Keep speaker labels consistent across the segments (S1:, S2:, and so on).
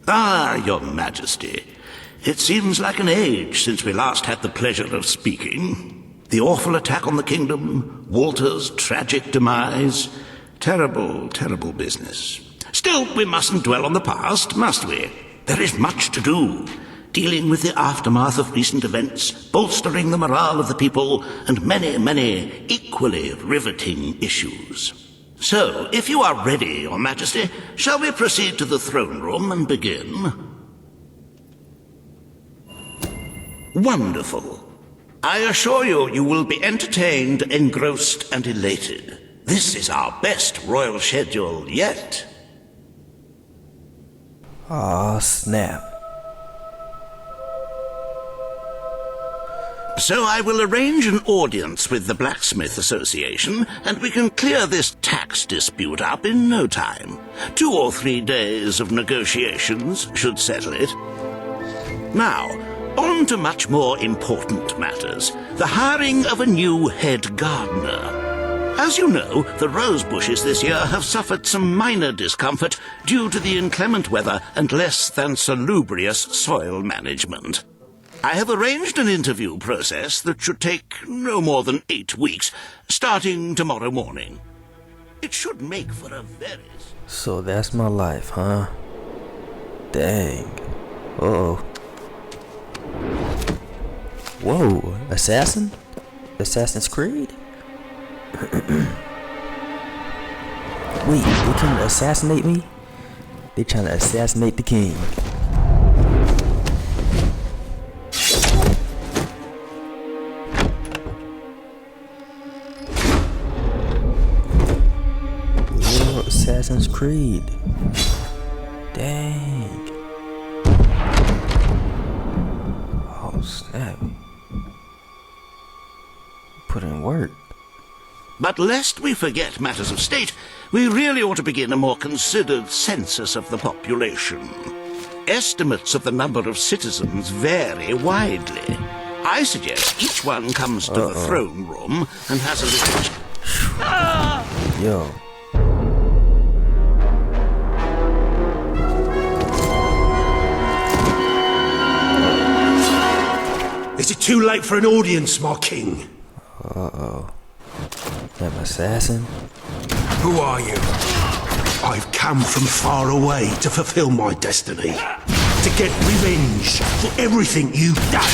S1: Ah, Your Majesty. It seems like an age since we last had the pleasure of speaking. The awful attack on the kingdom, Walter's tragic demise. Terrible, terrible business. Still, we mustn't dwell on the past, must we? There is much to do. Dealing with the aftermath of recent events, bolstering the morale of the people, and many, many equally riveting issues. So, if you are ready, Your Majesty, shall we proceed to the throne room and begin? Wonderful. I assure you, you will be entertained, engrossed, and elated. This is our best royal schedule yet.
S2: Aw, snap.
S1: So I will arrange an audience with the Blacksmith Association, and we can clear this tax dispute up in no time. 2 or 3 days of negotiations should settle it. Now, on to much more important matters. The hiring of a new head gardener. As you know, the rose bushes this year have suffered some minor discomfort due to the inclement weather and less than salubrious soil management. I have arranged an interview process that should take no more than 8 weeks, starting tomorrow morning. It should make for a very...
S2: So that's my life, huh? Dang. Uh-oh. Whoa, assassin? Assassin's Creed? Wait, they trying to assassinate me? They trying to assassinate the king. Assassin's Creed. Dang. Oh snap. Put in work.
S1: But lest we forget matters of state, we really ought to begin a more considered census of the population. Estimates of the number of citizens vary widely. I suggest each one comes to the throne room and has a little...
S2: Yo.
S3: Is it too late for an audience, my king?
S2: Uh-oh. That assassin?
S3: Who are you? I've come from far away to fulfill my destiny. To get revenge for everything you've done.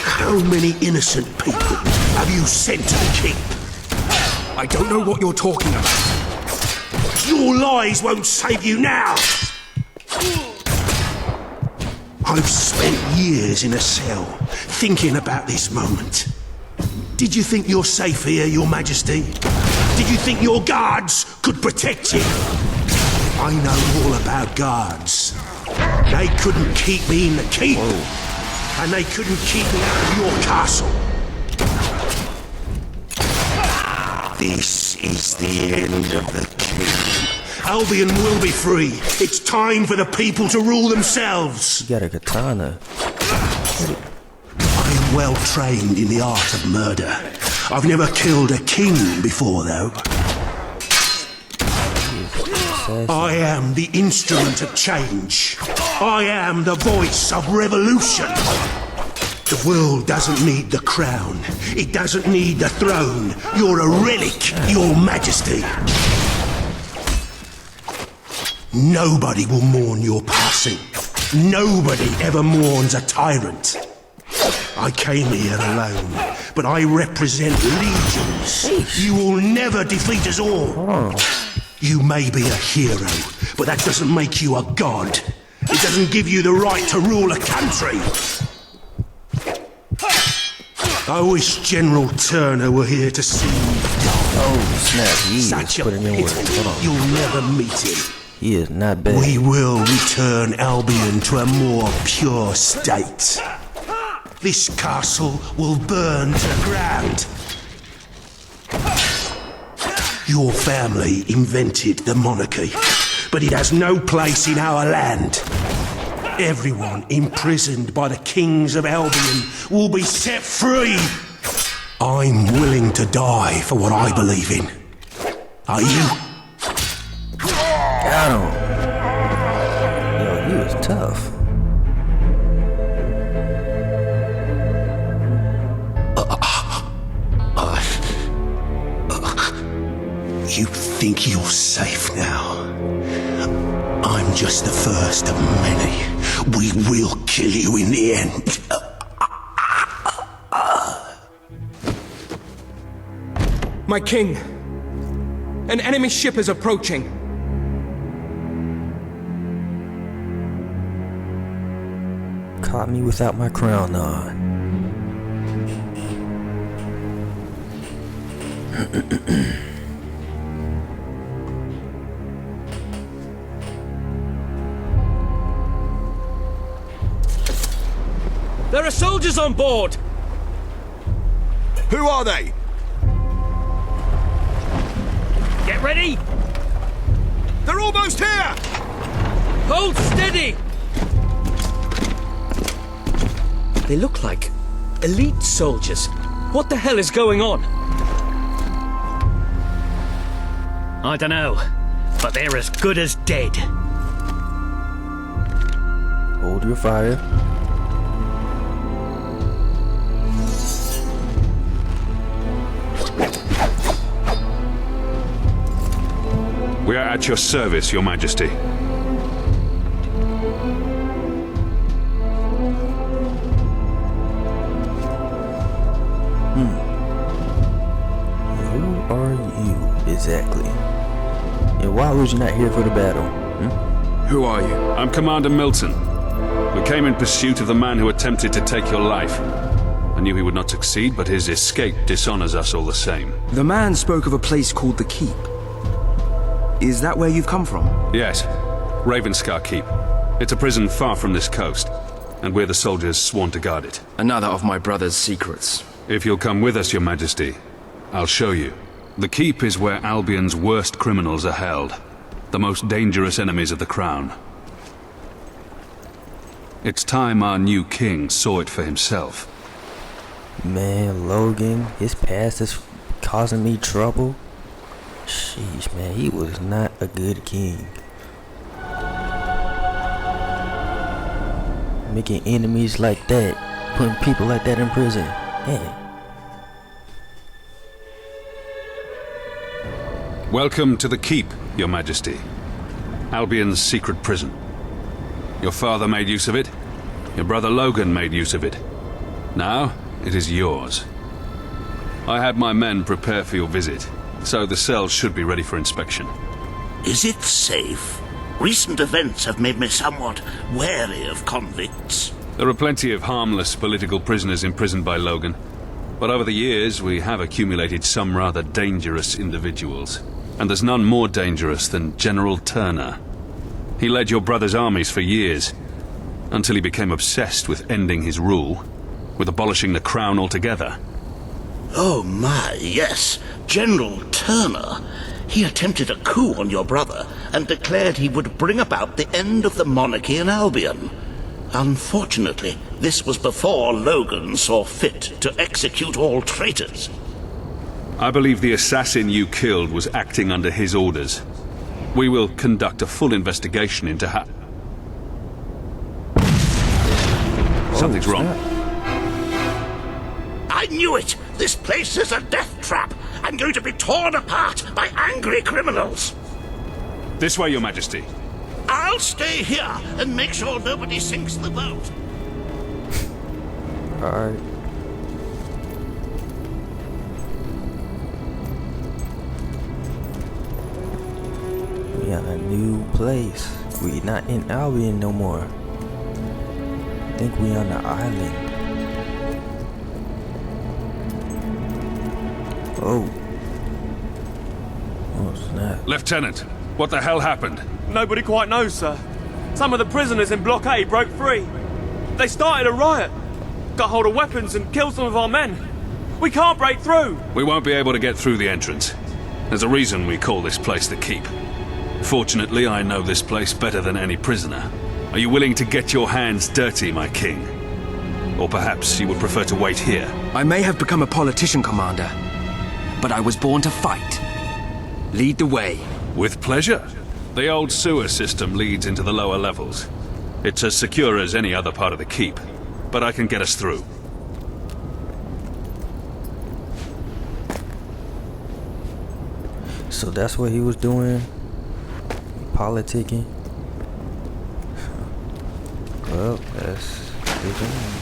S3: How many innocent people have you sent to the keep? I don't know what you're talking about. Your lies won't save you now! I've spent years in a cell, thinking about this moment. Did you think you're safe here, Your Majesty? Did you think your guards could protect you? I know all about guards. They couldn't keep me in the keep, and they couldn't keep me out of your castle. This is the end of the king. Albion will be free. It's time for the people to rule themselves.
S2: You got a katana.
S3: I am well trained in the art of murder. I've never killed a king before, though. I am the instrument of change. I am the voice of revolution. The world doesn't need the crown. It doesn't need the throne. You're a relic, Your Majesty. Nobody will mourn your passing. Nobody ever mourns a tyrant. I came here alone, but I represent legions. You will never defeat us all. You may be a hero, but that doesn't make you a god. It doesn't give you the right to rule a country. I wish General Turner were here to see you die.
S2: Oh snap, he
S3: Such
S2: is putting in work. Hold on.
S3: You'll never meet him.
S2: He is not bad.
S3: We will return Albion to a more pure state. This castle will burn to the ground. Your family invented the monarchy, but it has no place in our land. Everyone imprisoned by the kings of Albion will be set free. I'm willing to die for what I believe in. Are you?
S2: Got him. Yo, was tough.
S3: You think you're safe now? I'm just the first of many. We will kill you in the end.
S4: My king! An enemy ship is approaching!
S2: Caught me without my crown on.
S4: There are soldiers on board!
S5: Who are they?
S4: Get ready!
S5: They're almost here!
S4: Hold steady! They look like elite soldiers. What the hell is going on?
S6: I don't know, but they're as good as dead.
S2: Hold your fire.
S7: We are at your service, Your Majesty.
S2: Who are you exactly? And why was you not here for the battle?
S5: Who are you?
S7: I'm Commander Milton. We came in pursuit of the man who attempted to take your life. I knew he would not succeed, but his escape dishonors us all the same.
S8: The man spoke of a place called the Keep. Is that where you've come from?
S7: Yes, Ravenscar Keep. It's a prison far from this coast, and we're the soldiers sworn to guard it.
S8: Another of my brother's secrets.
S7: If you'll come with us, Your Majesty, I'll show you. The Keep is where Albion's worst criminals are held, the most dangerous enemies of the Crown. It's time our new king saw it for himself.
S2: Man, Logan, his past is causing me trouble. Sheesh, man, he was not a good king. Making enemies like that, putting people like that in prison. Man.
S7: Welcome to the Keep, Your Majesty. Albion's secret prison. Your father made use of it. Your brother Logan made use of it. Now, it is yours. I had my men prepare for your visit, so the cells should be ready for inspection.
S1: Is it safe? Recent events have made me somewhat wary of convicts.
S7: There are plenty of harmless political prisoners imprisoned by Logan, but over the years we have accumulated some rather dangerous individuals. And there's none more dangerous than General Turner. He led your brother's armies for years, until he became obsessed with ending his rule, with abolishing the crown altogether.
S1: Oh my, yes. General Turner. He attempted a coup on your brother and declared he would bring about the end of the monarchy in Albion. Unfortunately, this was before Logan saw fit to execute all traitors.
S7: I believe the assassin you killed was acting under his orders. We will conduct a full investigation into how... Something's wrong.
S1: I knew it! This place is a death trap! I'm going to be torn apart by angry criminals!
S7: This way, Your Majesty.
S1: I'll stay here and make sure nobody sinks the boat.
S2: Alright. We got a new place. We not in Albion no more. I think we on the island. Oh. Oh snap.
S7: Lieutenant, what the hell happened?
S9: Nobody quite knows, sir. Some of the prisoners in Block A broke free. They started a riot, got hold of weapons and killed some of our men. We can't break through.
S7: We won't be able to get through the entrance. There's a reason we call this place the Keep. Fortunately, I know this place better than any prisoner. Are you willing to get your hands dirty, my king? Or perhaps you would prefer to wait here?
S8: I may have become a politician, Commander, but I was born to fight. Lead the way.
S7: With pleasure. The old sewer system leads into the lower levels. It's as secure as any other part of the keep, but I can get us through.
S2: So that's what he was doing? Politicking? Well, that's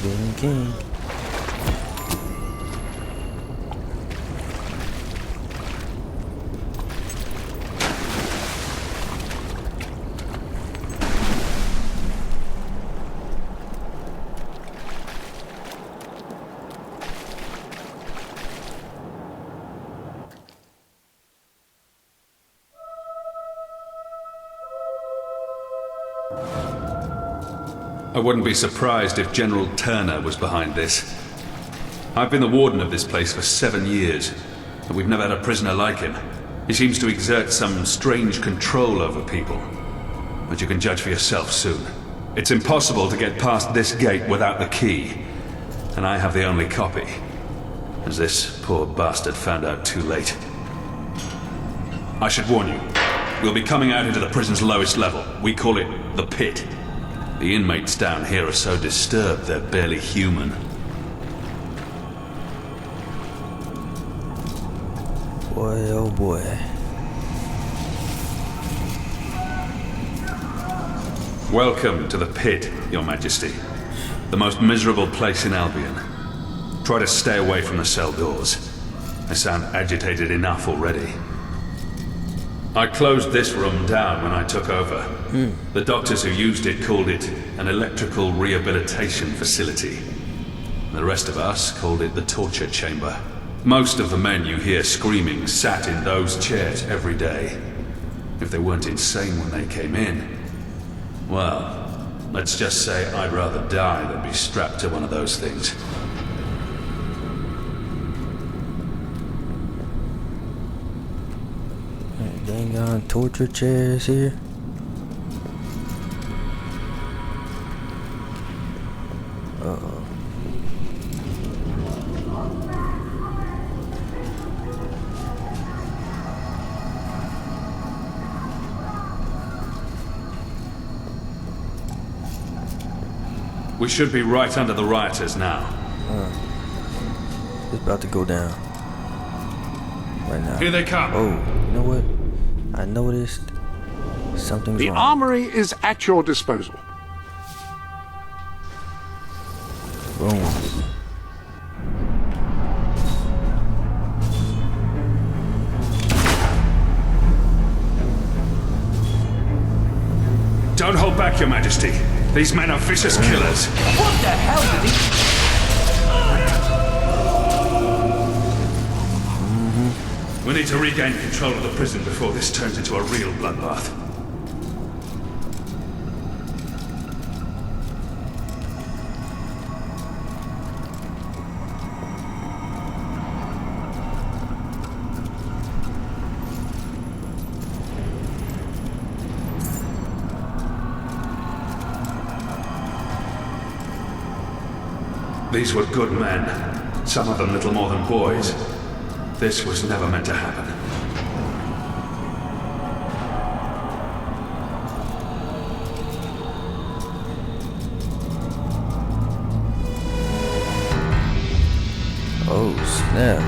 S2: being king.
S7: I wouldn't be surprised if General Turner was behind this. I've been the warden of this place for 7 years, and we've never had a prisoner like him. He seems to exert some strange control over people. But you can judge for yourself soon. It's impossible to get past this gate without the key, and I have the only copy, as this poor bastard found out too late. I should warn you, we'll be coming out into the prison's lowest level. We call it the pit. The inmates down here are so disturbed they're barely human.
S2: Boy, oh boy.
S7: Welcome to the pit, Your Majesty. The most miserable place in Albion. Try to stay away from the cell doors. I sound agitated enough already. I closed this room down when I took over. The doctors who used it called it an electrical rehabilitation facility. The rest of us called it the torture chamber. Most of the men you hear screaming sat in those chairs every day. If they weren't insane when they came in, well, let's just say I'd rather die than be strapped to one of those things.
S2: Dang on torture chairs here. Uh-oh.
S7: We should be right under the rioters now.
S2: It's about to go down. Right now.
S5: Here they come.
S2: Oh, you know what? I noticed something's
S10: The
S2: wrong.
S10: armory is at your disposal.
S2: Boom.
S7: Don't hold back, Your Majesty. These men are vicious killers.
S4: What the hell did he...
S7: We need to regain control of the prison before this turns into a real bloodbath. These were good men, some of them little more than boys. This was never meant to happen.
S2: Oh, snap.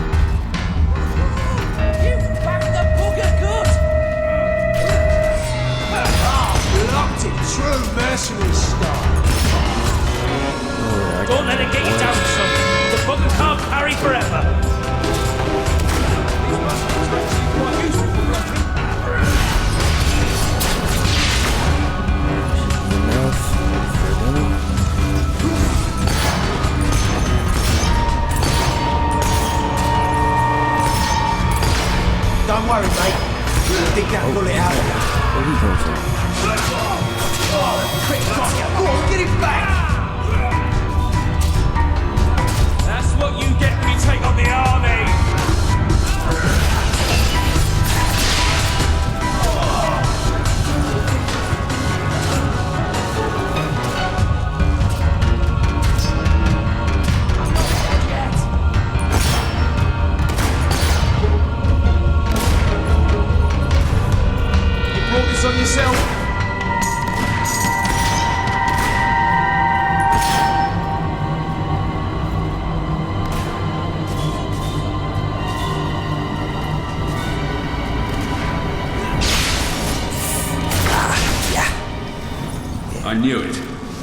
S4: You backed the booger good! Locked it, true mercenary style.
S6: Don't let it get you down, son. The bugger can't carry forever.
S4: Don't worry, mate. We'll dig that bullet out of you.
S2: Where he come from?
S4: Quick, drop you. Go on, get him back! That's what you get when you take on the army!
S9: You brought this on yourself?
S7: I knew it.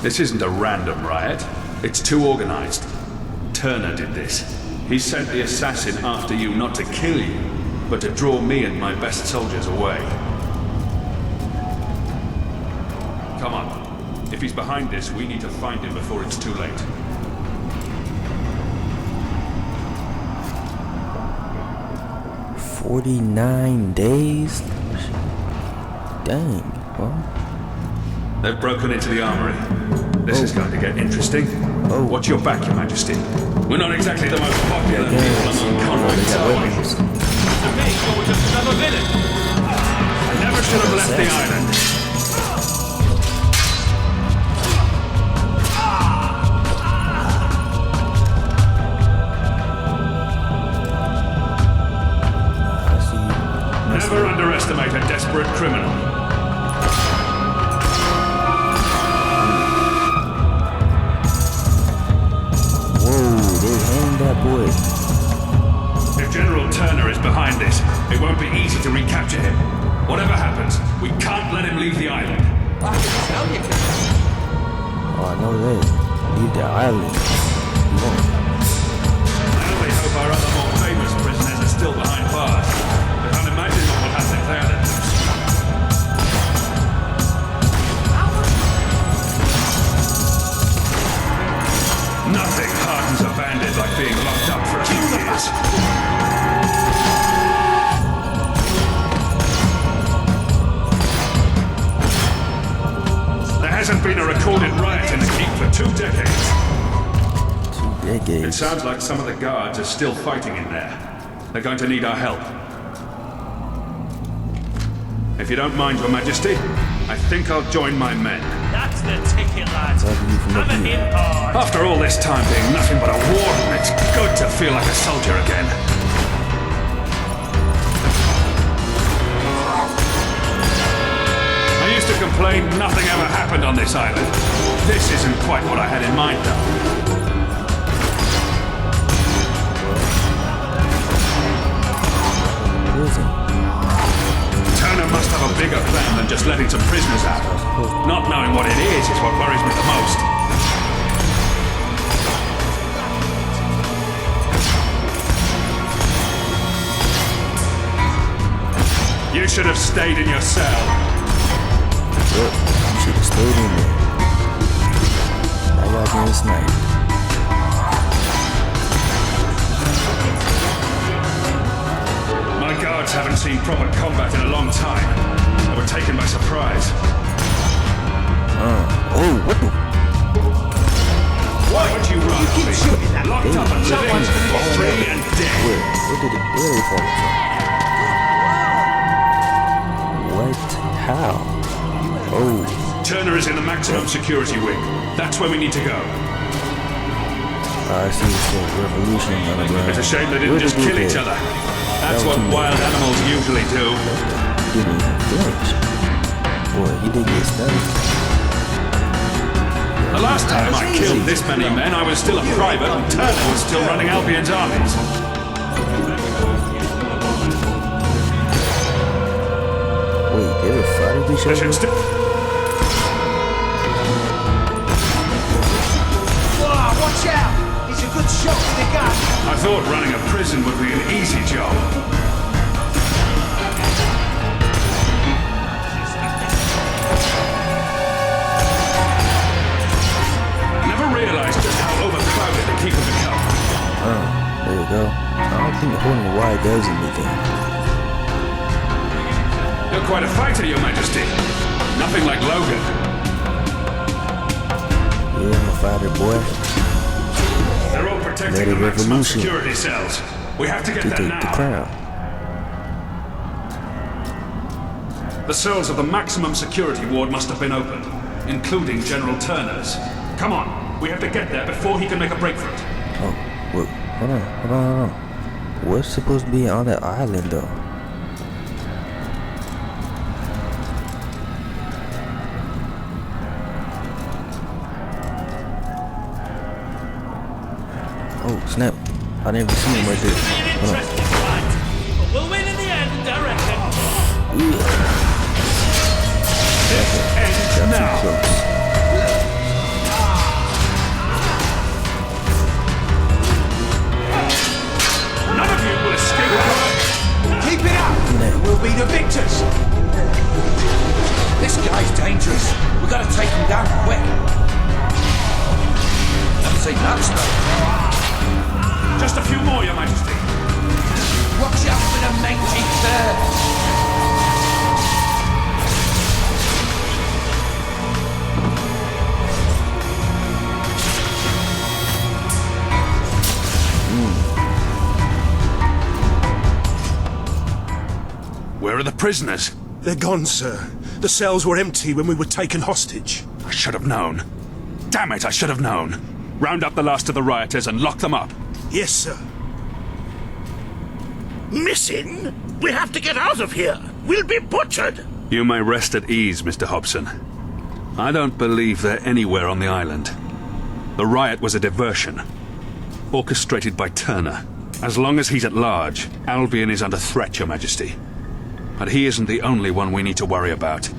S7: This isn't a random riot. It's too organized. Turner did this. He sent the assassin after you not to kill you, but to draw me and my best soldiers away. Come on. If he's behind this, we need to find him before it's too late.
S2: 49 days? Dang, well.
S7: They've broken into the armory. This is going to get interesting. Watch your back, Your Majesty. We're not exactly the most popular people among convicts, are we?
S9: To me, you're just another villain.
S7: I never should have left the island. Never underestimate a desperate criminal.
S2: Whoa, they hanged that boy.
S7: If General Turner is behind this, it won't be easy to recapture him. Whatever happens, we can't let him leave the island.
S2: Oh, I know that. Leave the island.
S7: I only hope our other more famous prisoners are still behind bars. I can't imagine what will happen if they are let loose. Nothing hardens a bandit like being locked up for a few years. There hasn't been a recorded riot in the keep for 2 decades.
S2: 2 decades.
S7: It sounds like some of the guards are still fighting in there. They're going to need our help. If you don't mind, Your Majesty, I think I'll join my men.
S6: That's the ticket, lad. Have a hit hard.
S7: After all this time being nothing but a warden, it's good to feel like a soldier again. I used to complain nothing ever happened on this island. This isn't quite what I had in mind, though. Turner must have a bigger plan than just letting some prisoners out. Not knowing what it is what worries me the most. You should have stayed in your cell.
S2: Look, you should have stayed in there. I got you this night.
S7: My guards haven't seen proper combat in a long time. They were taken by surprise.
S2: Oh, what the?
S7: Why would you rather be locked up and living or free and dead?
S2: Where did they fall from? What? How? Oh.
S7: Turner is in the maximum security wing. That's where we need to go.
S2: I see it's a revolution on the ground.
S7: It's a shame they didn't just kill each other. That's what wild animals usually do.
S2: He didn't even flinch. Boy, he did get stunned.
S7: The last time I killed this many men, I was still a private and Turner was still running Albion's armies.
S2: Wait, they were fighting each other?
S11: Watch out! He's a good shot with the gun.
S7: I thought running a prison would be an easy job. I never realized just how overcrowded the keep had become.
S2: Oh, there you go. I don't think holding wide does anything.
S7: You're quite a fighter, Your Majesty. Nothing like Logan.
S2: Yeah, I'm a fighter, boy.
S7: They're all protecting the maximum security cells. We have to get there now.
S2: The crown.
S7: The cells of the maximum security ward must have been opened, including General Turner's. Come on, we have to get there before he can make a break for it.
S2: Oh, wait, hold on. What's supposed to be on that island, though? Oh, snap. I didn't even see him right there. Hold on.
S6: But we'll win in the end, I reckon.
S7: This ends now.
S11: take him down quick. Haven't seen that stuff.
S5: Just a few more, Your Majesty.
S11: Watch out for the mangy bird.
S7: Where are the prisoners?
S3: They're gone, sir. The cells were empty when we were taken hostage.
S7: I should have known. Damn it, I should have known. Round up the last of the rioters and lock them up.
S3: Yes, sir.
S1: Missing? We have to get out of here. We'll be butchered.
S7: You may rest at ease, Mr. Hobson. I don't believe they're anywhere on the island. The riot was a diversion, orchestrated by Turner. As long as he's at large, Albion is under threat, Your Majesty. But he isn't the only one we need to worry about.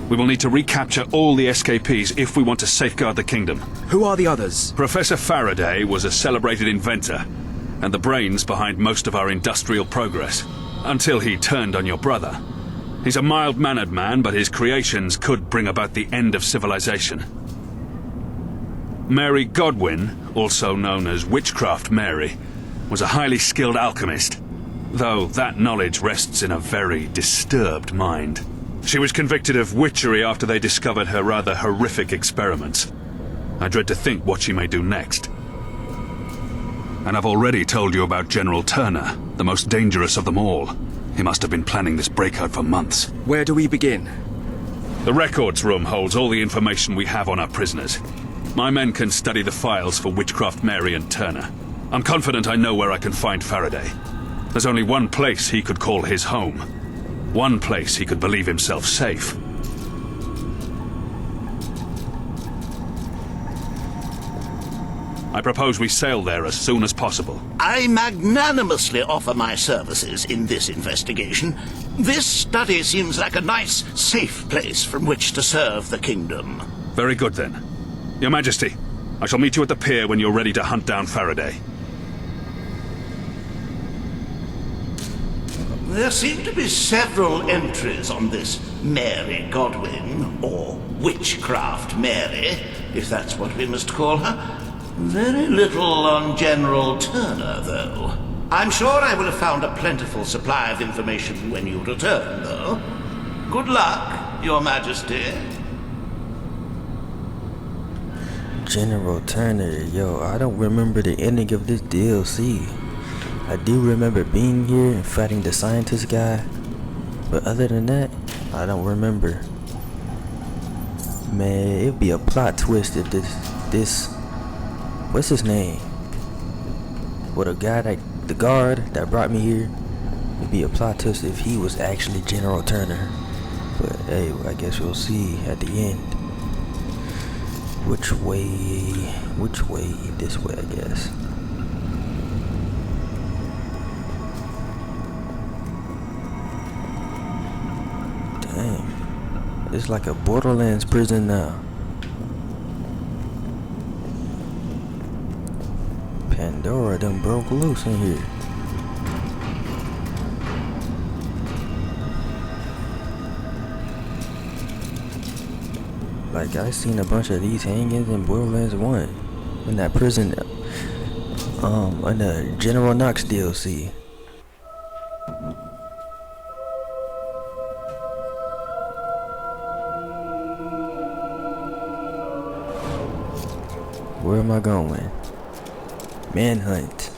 S7: We will need to recapture all the escapees if we want to safeguard the kingdom.
S8: Who are the others?
S7: Professor Faraday was a celebrated inventor, and the brains behind most of our industrial progress, until he turned on your brother. He's a mild-mannered man, but his creations could bring about the end of civilization. Mary Godwin, also known as Witchcraft Mary, was a highly skilled alchemist, though that knowledge rests in a very disturbed mind. She was convicted of witchery after they discovered her rather horrific experiments. I dread to think what she may do next. And I've already told you about General Turner, the most dangerous of them all. He must have been planning this breakout for months.
S8: Where do we begin?
S7: The records room holds all the information we have on our prisoners. My men can study the files for Witchcraft Mary and Turner. I'm confident I know where I can find Faraday. There's only one place he could call his home. One place he could believe himself safe. I propose we sail there as soon as possible.
S1: I magnanimously offer my services in this investigation. This study seems like a nice, safe place from which to serve the kingdom.
S7: Very good, then. Your Majesty, I shall meet you at the pier when you're ready to hunt down Faraday.
S1: There seem to be several entries on this Mary Godwin, or Witchcraft Mary, if that's what we must call her. Very little on General Turner, though. I'm sure I will have found a plentiful supply of information when you return, though. Good luck, Your Majesty.
S2: General Turner, yo, I don't remember the ending of this DLC. I do remember being here and fighting the scientist guy, but other than that, I don't remember. Man, it'd be a plot twist if this what's his name? Well, the guard that brought me here, it'd be a plot twist if he was actually General Turner. But hey, I guess we'll see at the end. Which way? This way, I guess. Dang, it's like a Borderlands prison now. Pandora done broke loose in here. Like, I seen a bunch of these hangings in Borderlands 1 in that prison, in the General Knox DLC. Where am I going? Manhunt.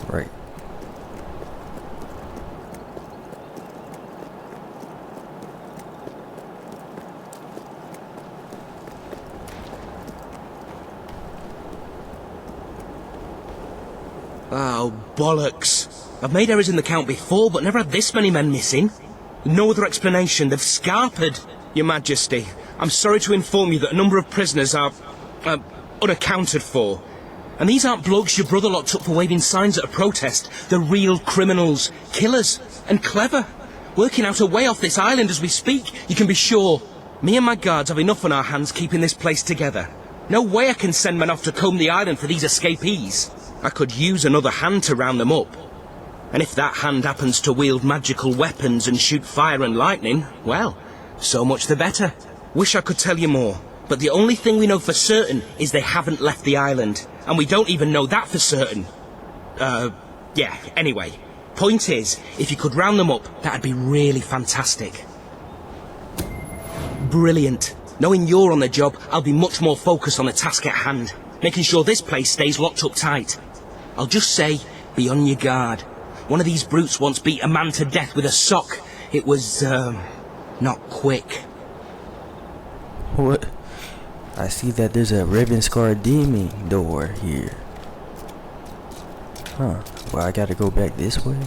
S2: Right.
S11: Oh, bollocks. I've made errors in the count before, but never had this many men missing. No other explanation. They've scarpered. Your Majesty, I'm sorry to inform you that a number of prisoners are unaccounted for. And these aren't blokes your brother locked up for waving signs at a protest. They're real criminals, killers, and clever. Working out a way off this island as we speak, you can be sure. Me and my guards have enough on our hands keeping this place together. No way I can send men off to comb the island for these escapees. I could use another hand to round them up. And if that hand happens to wield magical weapons and shoot fire and lightning, well, so much the better. Wish I could tell you more, but the only thing we know for certain is they haven't left the island. And we don't even know that for certain. Yeah, anyway. Point is, if you could round them up, that'd be really fantastic. Brilliant. Knowing you're on the job, I'll be much more focused on the task at hand, making sure this place stays locked up tight. I'll just say, be on your guard. One of these brutes once beat a man to death with a sock. It was, not quick.
S2: What? I see that there's a Ravenscar demon door here. Huh. Well, I gotta go back this way?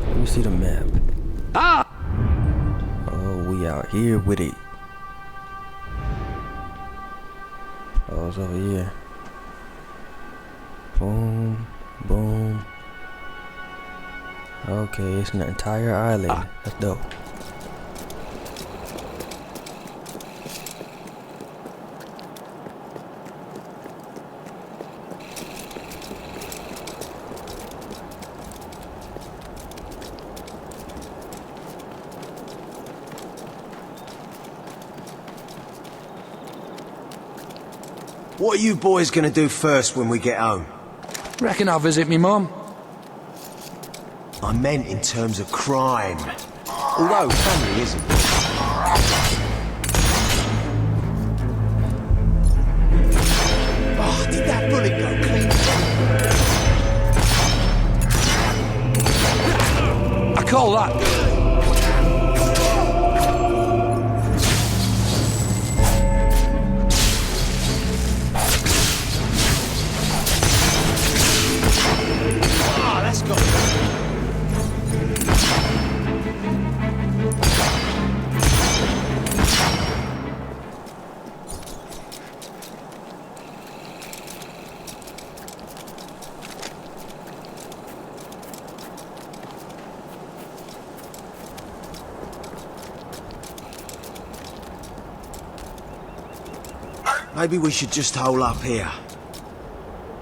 S2: Let me see the map.
S5: Ah!
S2: Oh, we out here with it. Oh, it's over here. Boom, boom. Okay, it's an entire island. That's dope.
S12: What are you boys gonna do first when we get home?
S13: Reckon I'll visit me mum.
S12: I meant in terms of crime. Although family isn't. Oh, did that bullet go clean?
S13: I call that.
S12: Let's go. Maybe we should just hole up here.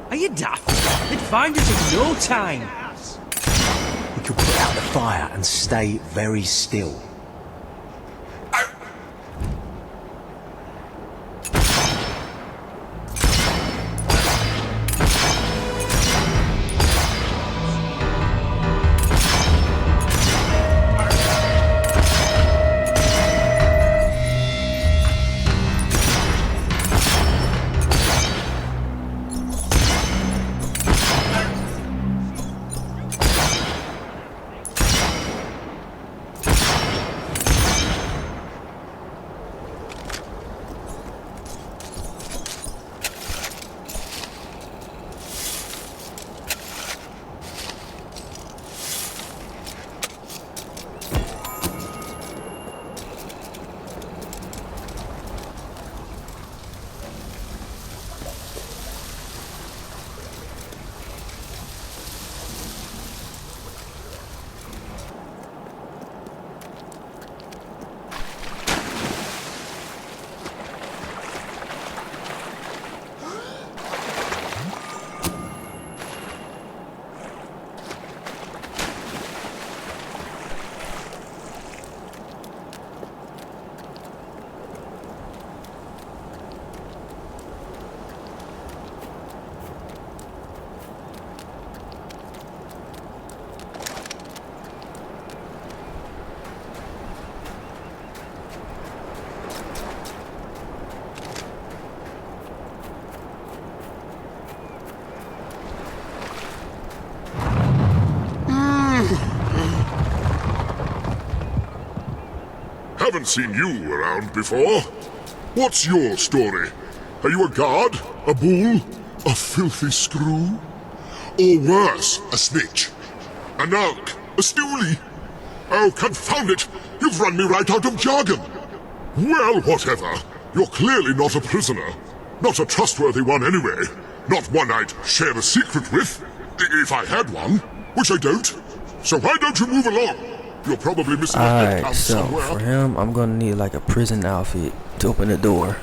S11: Are you daft? They'd find us in no time.
S12: We could put out the fire and stay very still.
S14: Haven't seen you around before. What's your story? Are you a guard? A bull? A filthy screw? Or worse, a snitch? A narc? A stoolie? Oh, confound it! You've run me right out of jargon! Well, whatever. You're clearly not a prisoner. Not a trustworthy one anyway. Not one I'd share a secret with. If I had one. Which I don't. So why don't you move along? You're probably missing a head
S2: Alright,
S14: count
S2: so
S14: somewhere.
S2: for him, I'm gonna need like a prison outfit to open the door.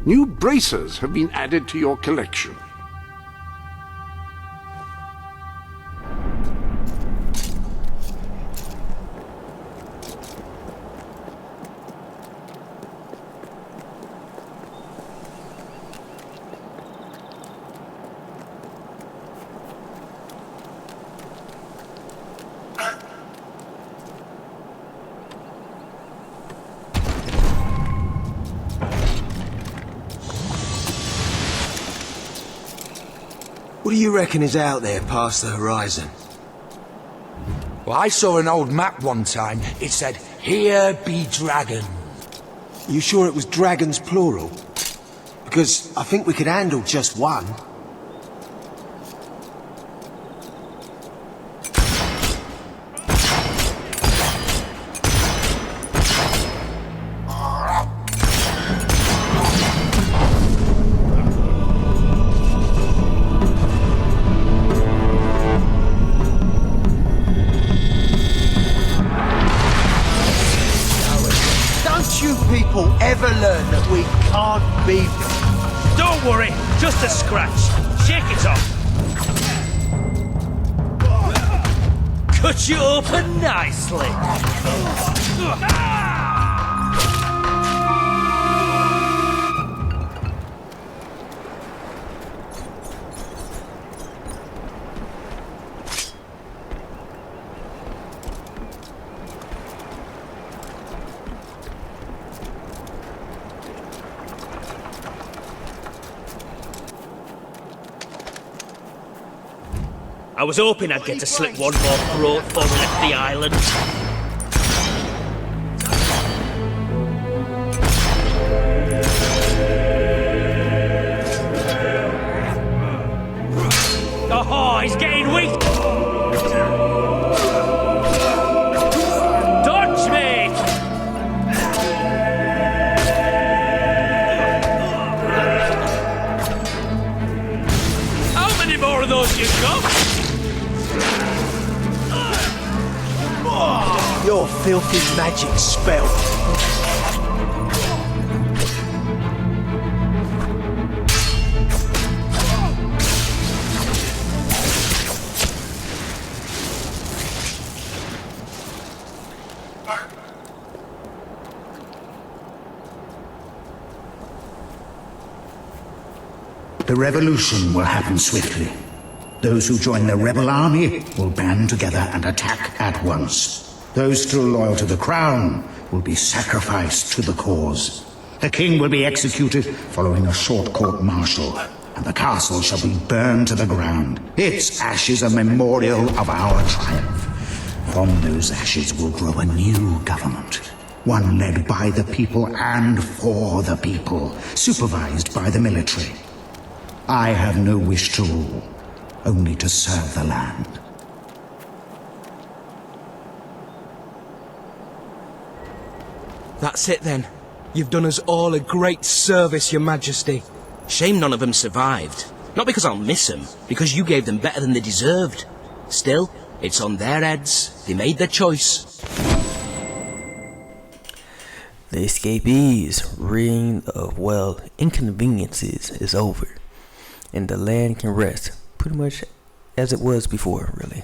S10: New bracers have been added to your collection.
S12: What do you reckon is out there past the horizon?
S13: Well, I saw an old map one time. It said, "Here be dragon."
S12: You sure it was dragons plural? Because I think we could handle just one.
S15: Ever learn that we can't be...
S6: Don't worry, just a scratch. Shake it off. Cut you open nicely. I was hoping I'd get to slip one more throat before we left the island. Oh, he's getting weak! Dodge me! How many more of those you got?
S15: Your filthy magic spell.
S16: The revolution will happen swiftly. Those who join the rebel army will band together and attack at once. Those still loyal to the crown will be sacrificed to the cause. The king will be executed following a short court-martial, and the castle shall be burned to the ground. Its ashes a memorial of our triumph. From those ashes will grow a new government, one led by the people and for the people, supervised by the military. I have no wish to rule, only to serve the land.
S11: That's it then. You've done us all a great service, Your Majesty. Shame none of them survived. Not because I'll miss them, because you gave them better than they deserved. Still, it's on their heads. They made their choice.
S2: The escapees' reign of, well, inconveniences is over, and the land can rest pretty much as it was before, really.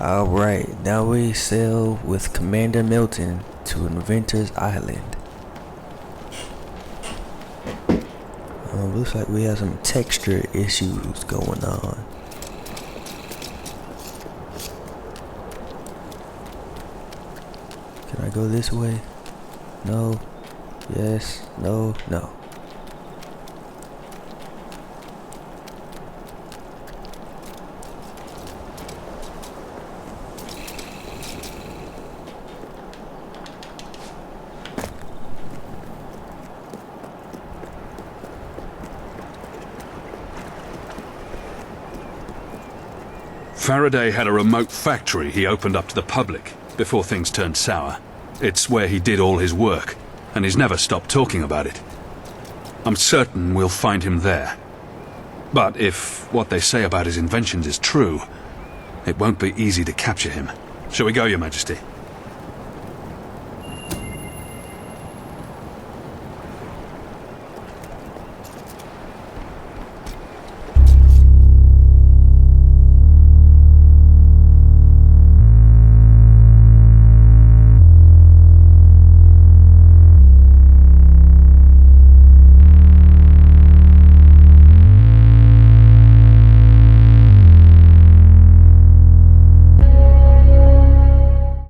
S2: Alright, now we sail with Commander Milton to Inventor's Island. Looks like we have some texture issues going on. Can I go this way? No. Yes. No. No.
S7: Faraday had a remote factory he opened up to the public before things turned sour. It's where he did all his work, and he's never stopped talking about it. I'm certain we'll find him there. But if what they say about his inventions is true, it won't be easy to capture him. Shall we go, Your Majesty?